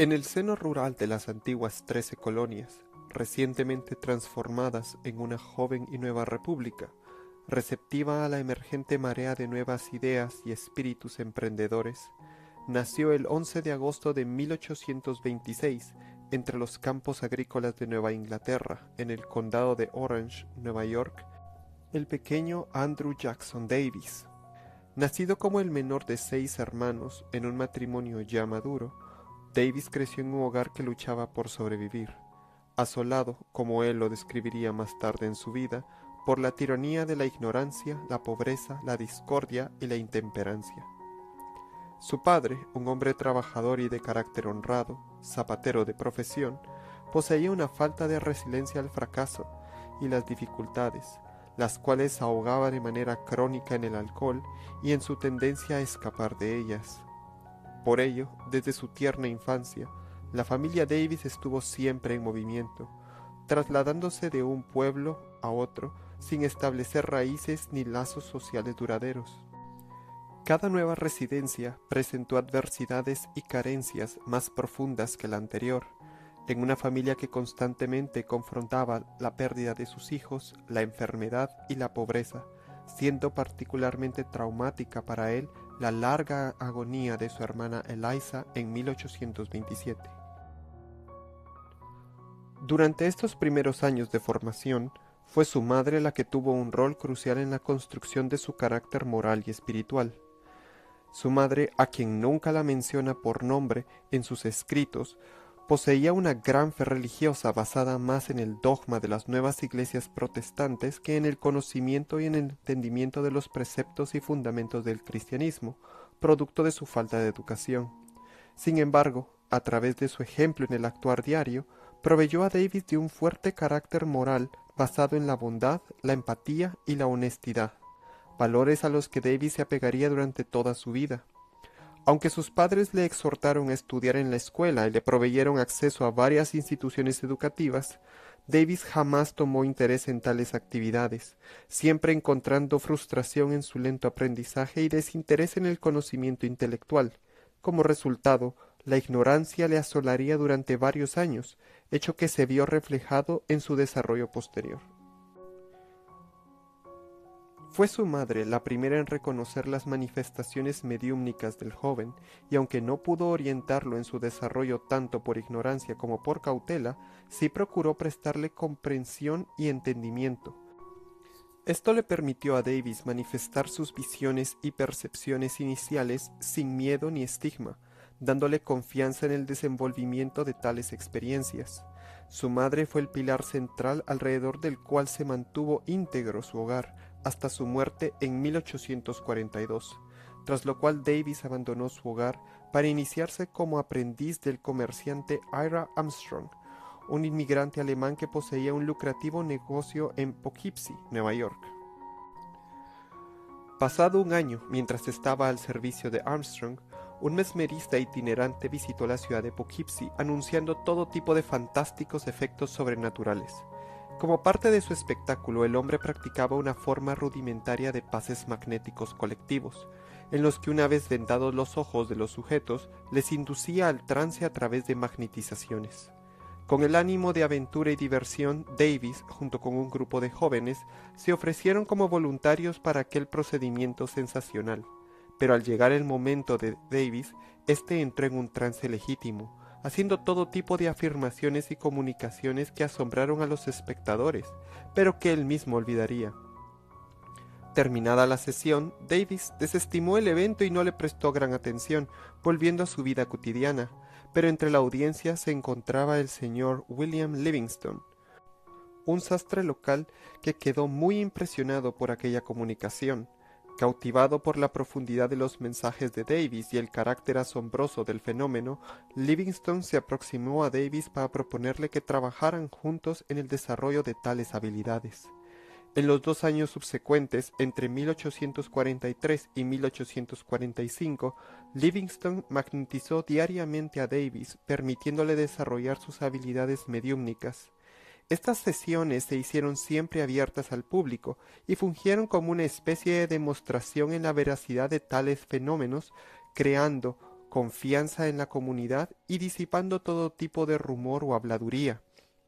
En el seno rural de las antiguas 13 colonias, recientemente transformadas en una joven y nueva república, receptiva a la emergente marea de nuevas ideas y espíritus emprendedores, nació el 11 de agosto de 1826 entre los campos agrícolas de Nueva Inglaterra, en el condado de Orange, Nueva York, el pequeño Andrew Jackson Davis. Nacido como el menor de 6 hermanos en un matrimonio ya maduro, Davis creció en un hogar que luchaba por sobrevivir, asolado, como él lo describiría más tarde en su vida, por la tiranía de la ignorancia, la pobreza, la discordia y la intemperancia. Su padre, un hombre trabajador y de carácter honrado, zapatero de profesión, poseía una falta de resiliencia al fracaso y las dificultades, las cuales ahogaba de manera crónica en el alcohol y en su tendencia a escapar de ellas. Por ello, desde su tierna infancia, la familia Davis estuvo siempre en movimiento, trasladándose de un pueblo a otro sin establecer raíces ni lazos sociales duraderos. Cada nueva residencia presentó adversidades y carencias más profundas que la anterior, en una familia que constantemente confrontaba la pérdida de sus hijos, la enfermedad y la pobreza, siendo particularmente traumática para él la larga agonía de su hermana Eliza en 1827. Durante estos primeros años de formación, fue su madre la que tuvo un rol crucial en la construcción de su carácter moral y espiritual. Su madre, a quien nunca la menciona por nombre en sus escritos, poseía una gran fe religiosa basada más en el dogma de las nuevas iglesias protestantes que en el conocimiento y en el entendimiento de los preceptos y fundamentos del cristianismo, producto de su falta de educación. Sin embargo, a través de su ejemplo en el actuar diario, proveyó a Davis de un fuerte carácter moral basado en la bondad, la empatía y la honestidad, valores a los que Davis se apegaría durante toda su vida. Aunque sus padres le exhortaron a estudiar en la escuela y le proveyeron acceso a varias instituciones educativas, Davis jamás tomó interés en tales actividades, siempre encontrando frustración en su lento aprendizaje y desinterés en el conocimiento intelectual. Como resultado, la ignorancia le asolaría durante varios años, hecho que se vio reflejado en su desarrollo posterior. Fue su madre la primera en reconocer las manifestaciones mediúmnicas del joven, y aunque no pudo orientarlo en su desarrollo tanto por ignorancia como por cautela, sí procuró prestarle comprensión y entendimiento. Esto le permitió a Davis manifestar sus visiones y percepciones iniciales sin miedo ni estigma, dándole confianza en el desenvolvimiento de tales experiencias. Su madre fue el pilar central alrededor del cual se mantuvo íntegro su hogar, hasta su muerte en 1842, tras lo cual Davis abandonó su hogar para iniciarse como aprendiz del comerciante Ira Armstrong, un inmigrante alemán que poseía un lucrativo negocio en Poughkeepsie, Nueva York. Pasado un año, mientras estaba al servicio de Armstrong, un mesmerista itinerante visitó la ciudad de Poughkeepsie anunciando todo tipo de fantásticos efectos sobrenaturales. Como parte de su espectáculo, el hombre practicaba una forma rudimentaria de pases magnéticos colectivos, en los que una vez vendados los ojos de los sujetos, les inducía al trance a través de magnetizaciones. Con el ánimo de aventura y diversión, Davis, junto con un grupo de jóvenes, se ofrecieron como voluntarios para aquel procedimiento sensacional. Pero al llegar el momento de Davis, éste entró en un trance legítimo, haciendo todo tipo de afirmaciones y comunicaciones que asombraron a los espectadores, pero que él mismo olvidaría. Terminada la sesión, Davis desestimó el evento y no le prestó gran atención, volviendo a su vida cotidiana, pero entre la audiencia se encontraba el señor William Livingston, un sastre local que quedó muy impresionado por aquella comunicación. Cautivado por la profundidad de los mensajes de Davis y el carácter asombroso del fenómeno, Livingston se aproximó a Davis para proponerle que trabajaran juntos en el desarrollo de tales habilidades. En los 2 años subsecuentes, entre 1843 y 1845, Livingston magnetizó diariamente a Davis, permitiéndole desarrollar sus habilidades mediúmnicas. Estas sesiones se hicieron siempre abiertas al público y fungieron como una especie de demostración en la veracidad de tales fenómenos, creando, confianza en la comunidad y disipando todo tipo de rumor o habladuría.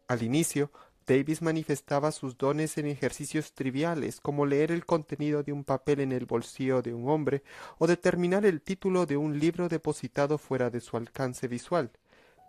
Al inicio, Davis manifestaba sus dones en ejercicios triviales como leer el contenido de un papel en el bolsillo de un hombre o determinar el título de un libro depositado fuera de su alcance visual.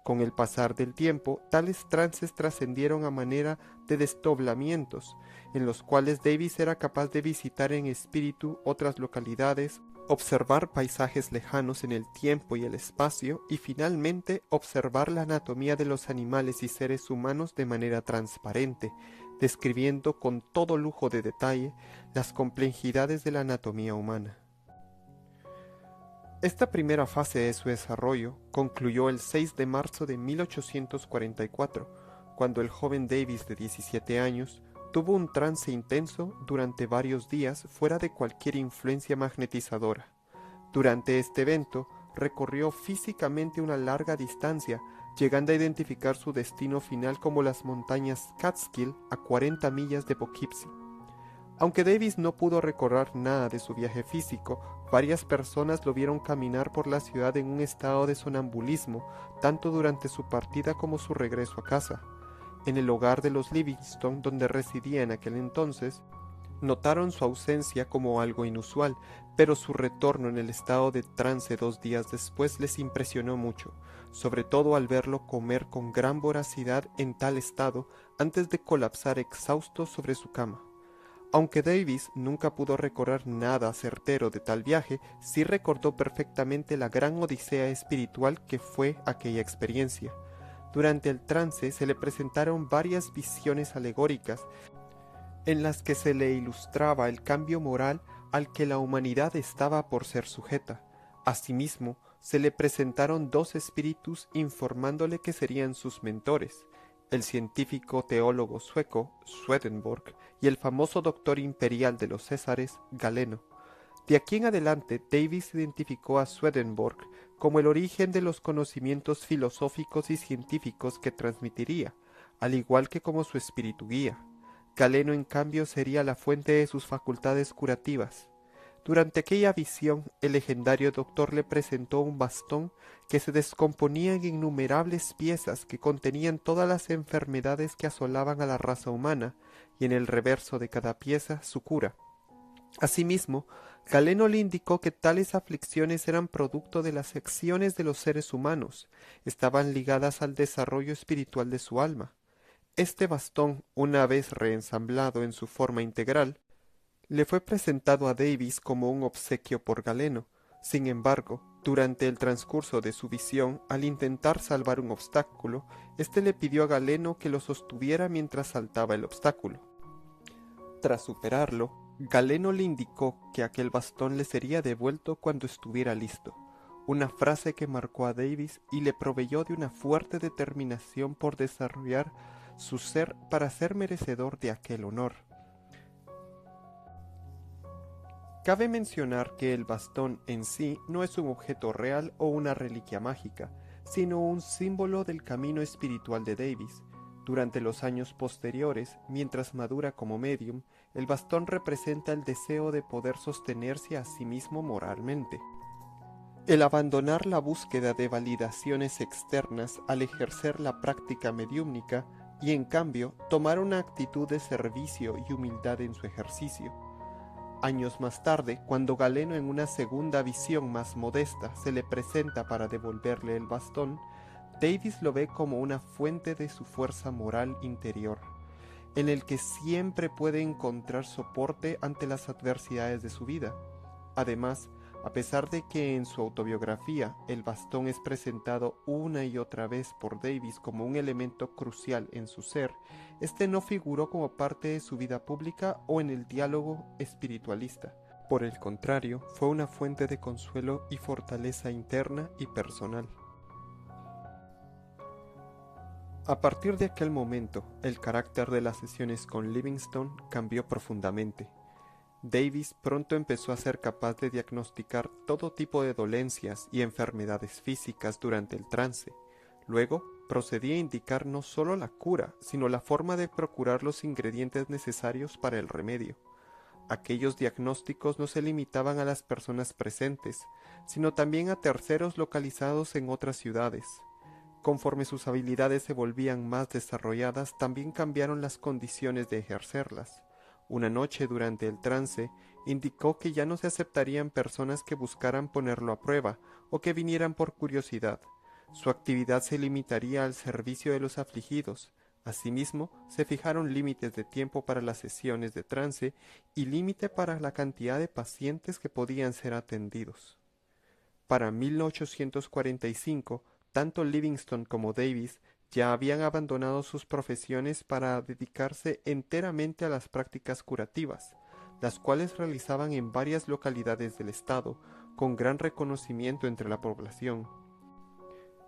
Con el pasar del tiempo, tales trances trascendieron a manera de desdoblamientos, en los cuales Davis era capaz de visitar en espíritu otras localidades, observar paisajes lejanos en el tiempo y el espacio y finalmente observar la anatomía de los animales y seres humanos de manera transparente, describiendo con todo lujo de detalle las complejidades de la anatomía humana. Esta primera fase de su desarrollo concluyó el 6 de marzo de 1844, cuando el joven Davis de 17 años tuvo un trance intenso durante varios días fuera de cualquier influencia magnetizadora. Durante este evento, recorrió físicamente una larga distancia, llegando a identificar su destino final como las montañas Catskill a 40 millas de Poughkeepsie. Aunque Davis no pudo recordar nada de su viaje físico, varias personas lo vieron caminar por la ciudad en un estado de sonambulismo, tanto durante su partida como su regreso a casa. En el hogar de los Livingston, donde residía en aquel entonces, notaron su ausencia como algo inusual, pero su retorno en el estado de trance 2 días después les impresionó mucho, sobre todo al verlo comer con gran voracidad en tal estado antes de colapsar exhausto sobre su cama. Aunque Davis nunca pudo recordar nada certero de tal viaje, sí recordó perfectamente la gran odisea espiritual que fue aquella experiencia. Durante el trance se le presentaron varias visiones alegóricas en las que se le ilustraba el cambio moral al que la humanidad estaba por ser sujeta. Asimismo, se le presentaron 2 espíritus informándole que serían sus mentores, el científico teólogo sueco Swedenborg y el famoso doctor imperial de los Césares, Galeno. De aquí en adelante, Davis identificó a Swedenborg como el origen de los conocimientos filosóficos y científicos que transmitiría, al igual que como su espíritu guía. Galeno, en cambio, sería la fuente de sus facultades curativas. Durante aquella visión, el legendario doctor le presentó un bastón que se descomponía en innumerables piezas que contenían todas las enfermedades que asolaban a la raza humana, y en el reverso de cada pieza su cura. Asimismo, Galeno le indicó que tales aflicciones eran producto de las acciones de los seres humanos, estaban ligadas al desarrollo espiritual de su alma. Este bastón, una vez reensamblado en su forma integral, le fue presentado a Davis como un obsequio por Galeno. Sin embargo, durante el transcurso de su visión, al intentar salvar un obstáculo, éste le pidió a Galeno que lo sostuviera mientras saltaba el obstáculo. Tras superarlo, Galeno le indicó que aquel bastón le sería devuelto cuando estuviera listo, una frase que marcó a Davis y le proveyó de una fuerte determinación por desarrollar su ser para ser merecedor de aquel honor. Cabe mencionar que el bastón en sí no es un objeto real o una reliquia mágica, sino un símbolo del camino espiritual de Davis. Durante los años posteriores, mientras madura como medium, el bastón representa el deseo de poder sostenerse a sí mismo moralmente. El abandonar la búsqueda de validaciones externas al ejercer la práctica mediúmnica y en cambio tomar una actitud de servicio y humildad en su ejercicio. Años más tarde, cuando Galeno en una segunda visión más modesta se le presenta para devolverle el bastón, Davis lo ve como una fuente de su fuerza moral interior, en el que siempre puede encontrar soporte ante las adversidades de su vida. Además, a pesar de que en su autobiografía el bastón es presentado una y otra vez por Davis como un elemento crucial en su ser, este no figuró como parte de su vida pública o en el diálogo espiritualista. Por el contrario, fue una fuente de consuelo y fortaleza interna y personal. A partir de aquel momento, el carácter de las sesiones con Livingstone cambió profundamente. Davis pronto empezó a ser capaz de diagnosticar todo tipo de dolencias y enfermedades físicas durante el trance. Luego, procedía a indicar no solo la cura, sino la forma de procurar los ingredientes necesarios para el remedio. Aquellos diagnósticos no se limitaban a las personas presentes, sino también a terceros localizados en otras ciudades. Conforme sus habilidades se volvían más desarrolladas, también cambiaron las condiciones de ejercerlas. Una noche durante el trance, indicó que ya no se aceptarían personas que buscaran ponerlo a prueba o que vinieran por curiosidad. Su actividad se limitaría al servicio de los afligidos. Asimismo, se fijaron límites de tiempo para las sesiones de trance y límite para la cantidad de pacientes que podían ser atendidos. Para 1845, tanto Livingstone como Davis ya habían abandonado sus profesiones para dedicarse enteramente a las prácticas curativas, las cuales realizaban en varias localidades del estado, con gran reconocimiento entre la población.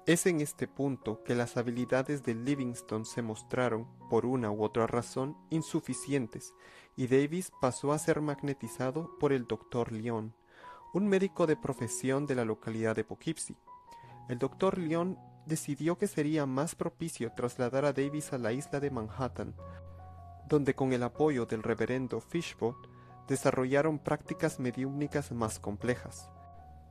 Es en este punto que las habilidades de Livingstone se mostraron, por una u otra razón, insuficientes, y Davis pasó a ser magnetizado por el Dr. Lyon, un médico de profesión de la localidad de Poughkeepsie. El Dr. Lyon decidió que sería más propicio trasladar a Davis a la isla de Manhattan, donde con el apoyo del reverendo Fishbone desarrollaron prácticas mediúmnicas más complejas.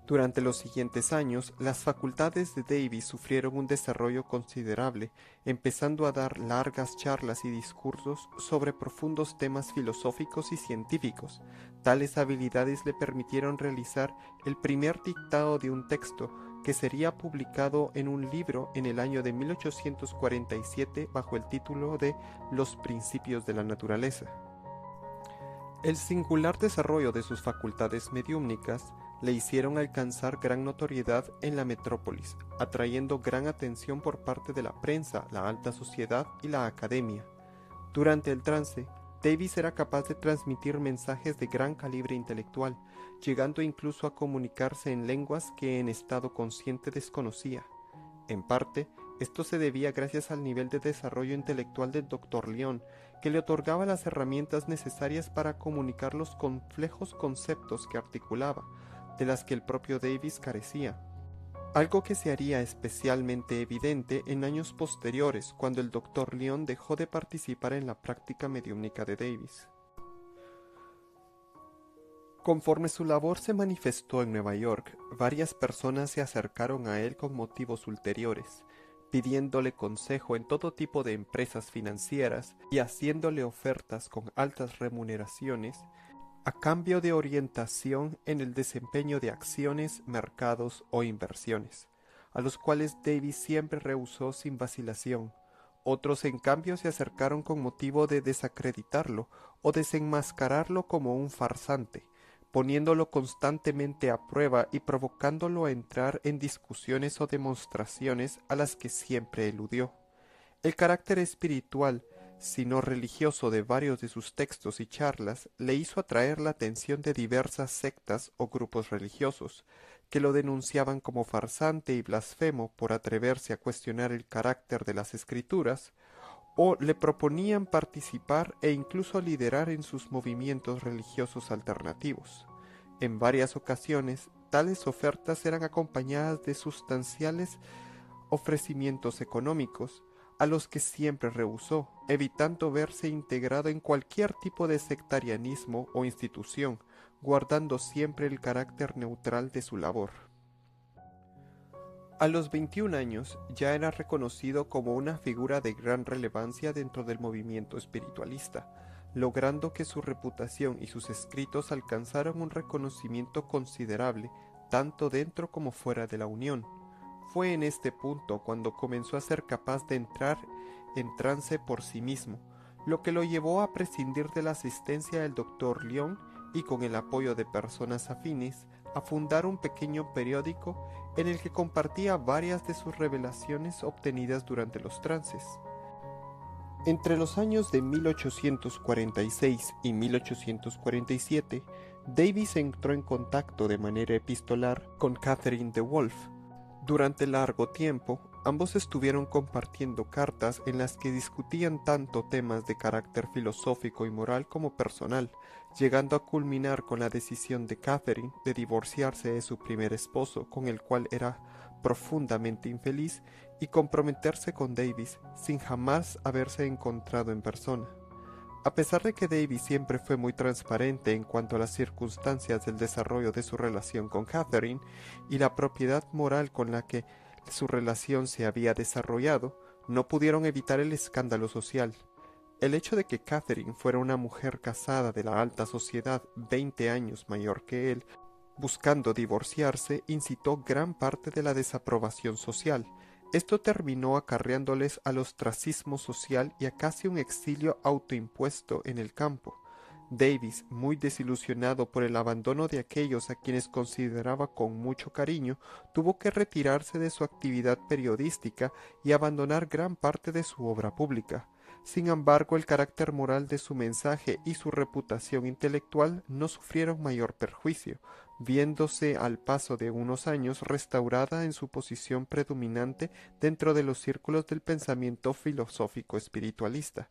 Durante los siguientes años, las facultades de Davis sufrieron un desarrollo considerable, empezando a dar largas charlas y discursos sobre profundos temas filosóficos y científicos. Tales habilidades le permitieron realizar el primer dictado de un texto que sería publicado en un libro en el año de 1847 bajo el título de Los Principios de la Naturaleza. El singular desarrollo de sus facultades mediúmnicas le hicieron alcanzar gran notoriedad en la metrópolis, atrayendo gran atención por parte de la prensa, la alta sociedad y la academia. Durante el trance, Davis era capaz de transmitir mensajes de gran calibre intelectual, llegando incluso a comunicarse en lenguas que en estado consciente desconocía. En parte, esto se debía gracias al nivel de desarrollo intelectual del Dr. Lyon, que le otorgaba las herramientas necesarias para comunicar los complejos conceptos que articulaba, de las que el propio Davis carecía. Algo que se haría especialmente evidente en años posteriores, cuando el Dr. Lyon dejó de participar en la práctica mediúmnica de Davis. Conforme su labor se manifestó en Nueva York, varias personas se acercaron a él con motivos ulteriores, pidiéndole consejo en todo tipo de empresas financieras y haciéndole ofertas con altas remuneraciones a cambio de orientación en el desempeño de acciones, mercados o inversiones, a los cuales Davis siempre rehusó sin vacilación. Otros, en cambio, se acercaron con motivo de desacreditarlo o desenmascararlo como un farsante, poniéndolo constantemente a prueba y provocándolo a entrar en discusiones o demostraciones a las que siempre eludió. El carácter espiritual, si no religioso, de varios de sus textos y charlas le hizo atraer la atención de diversas sectas o grupos religiosos, que lo denunciaban como farsante y blasfemo por atreverse a cuestionar el carácter de las escrituras, o le proponían participar e incluso liderar en sus movimientos religiosos alternativos. En varias ocasiones, tales ofertas eran acompañadas de sustanciales ofrecimientos económicos, a los que siempre rehusó, evitando verse integrado en cualquier tipo de sectarianismo o institución, guardando siempre el carácter neutral de su labor. A los 21 años ya era reconocido como una figura de gran relevancia dentro del movimiento espiritualista, logrando que su reputación y sus escritos alcanzaron un reconocimiento considerable tanto dentro como fuera de la Unión. Fue en este punto cuando comenzó a ser capaz de entrar en trance por sí mismo, lo que lo llevó a prescindir de la asistencia del Dr. Lyon y, con el apoyo de personas afines, a fundar un pequeño periódico en el que compartía varias de sus revelaciones obtenidas durante los trances. Entre los años de 1846 y 1847, Davis entró en contacto de manera epistolar con Catherine de Wolf. Durante largo tiempo, ambos estuvieron compartiendo cartas en las que discutían tanto temas de carácter filosófico y moral como personal, llegando a culminar con la decisión de Catherine de divorciarse de su primer esposo, con el cual era profundamente infeliz, y comprometerse con Davis sin jamás haberse encontrado en persona. A pesar de que Davis siempre fue muy transparente en cuanto a las circunstancias del desarrollo de su relación con Catherine y la propiedad moral con la que su relación se había desarrollado, no pudieron evitar el escándalo social. El hecho de que Catherine fuera una mujer casada de la alta sociedad 20 años mayor que él, buscando divorciarse, incitó gran parte de la desaprobación social. Esto terminó acarreándoles al ostracismo social y a casi un exilio autoimpuesto en el campo. Davis, muy desilusionado por el abandono de aquellos a quienes consideraba con mucho cariño, tuvo que retirarse de su actividad periodística y abandonar gran parte de su obra pública. Sin embargo, el carácter moral de su mensaje y su reputación intelectual no sufrieron mayor perjuicio, viéndose al paso de unos años restaurada en su posición predominante dentro de los círculos del pensamiento filosófico espiritualista.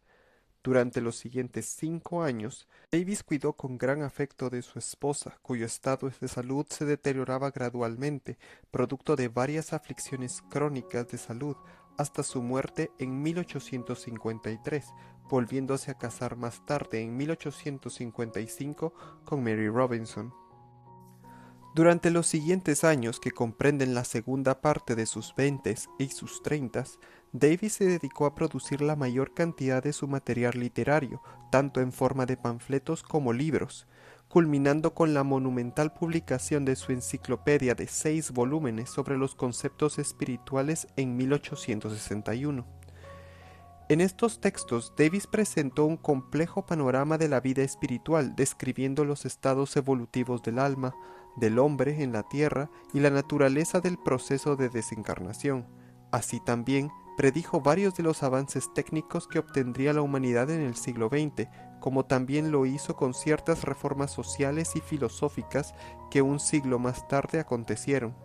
Durante los siguientes 5 años, Davis cuidó con gran afecto de su esposa, cuyo estado de salud se deterioraba gradualmente, producto de varias aflicciones crónicas de salud, hasta su muerte en 1853, volviéndose a casar más tarde en 1855 con Mary Robinson. Durante los siguientes años, que comprenden la segunda parte de sus 20 y sus 30, Davis se dedicó a producir la mayor cantidad de su material literario, tanto en forma de panfletos como libros, culminando con la monumental publicación de su enciclopedia de 6 volúmenes sobre los conceptos espirituales en 1861. En estos textos, Davis presentó un complejo panorama de la vida espiritual, describiendo los estados evolutivos del alma, del hombre en la tierra y la naturaleza del proceso de desencarnación. Así también, predijo varios de los avances técnicos que obtendría la humanidad en el siglo XX, como también lo hizo con ciertas reformas sociales y filosóficas que un siglo más tarde acontecieron.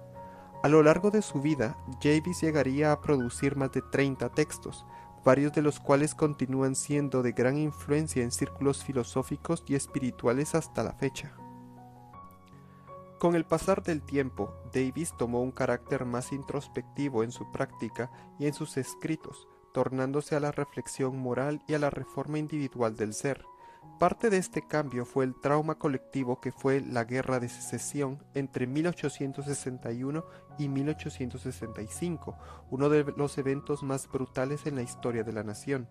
A lo largo de su vida, Davis llegaría a producir más de 30 textos, varios de los cuales continúan siendo de gran influencia en círculos filosóficos y espirituales hasta la fecha. Con el pasar del tiempo, Davis tomó un carácter más introspectivo en su práctica y en sus escritos, tornándose a la reflexión moral y a la reforma individual del ser. Parte de este cambio fue el trauma colectivo que fue la Guerra de Secesión entre 1861 y 1865, uno de los eventos más brutales en la historia de la nación.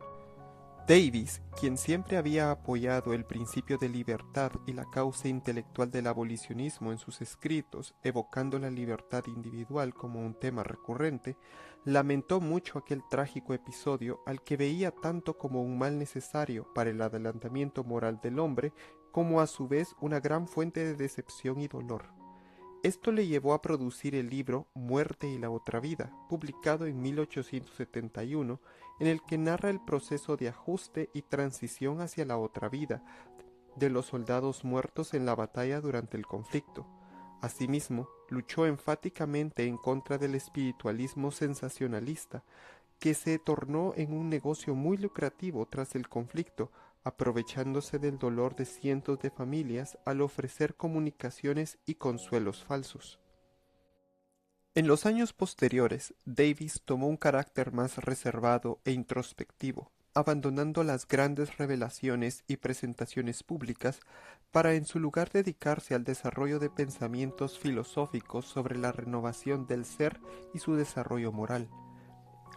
Davis, quien siempre había apoyado el principio de libertad y la causa intelectual del abolicionismo en sus escritos, evocando la libertad individual como un tema recurrente, lamentó mucho aquel trágico episodio al que veía tanto como un mal necesario para el adelantamiento moral del hombre, como a su vez una gran fuente de decepción y dolor. Esto le llevó a producir el libro Muerte y la otra vida, publicado en 1871, en el que narra el proceso de ajuste y transición hacia la otra vida de los soldados muertos en la batalla durante el conflicto. Asimismo, luchó enfáticamente en contra del espiritualismo sensacionalista, que se tornó en un negocio muy lucrativo tras el conflicto, aprovechándose del dolor de cientos de familias al ofrecer comunicaciones y consuelos falsos. En los años posteriores, Davis tomó un carácter más reservado e introspectivo, abandonando las grandes revelaciones y presentaciones públicas para en su lugar dedicarse al desarrollo de pensamientos filosóficos sobre la renovación del ser y su desarrollo moral.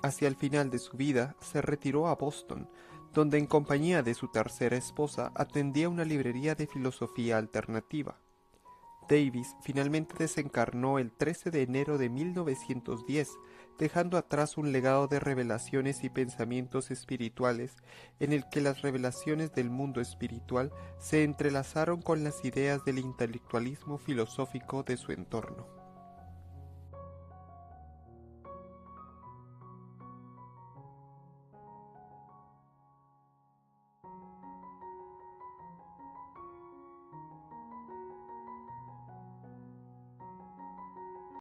Hacia el final de su vida se retiró a Boston, donde en compañía de su tercera esposa atendía una librería de filosofía alternativa. Davis finalmente desencarnó el 13 de enero de 1910, dejando atrás un legado de revelaciones y pensamientos espirituales en el que las revelaciones del mundo espiritual se entrelazaron con las ideas del intelectualismo filosófico de su entorno.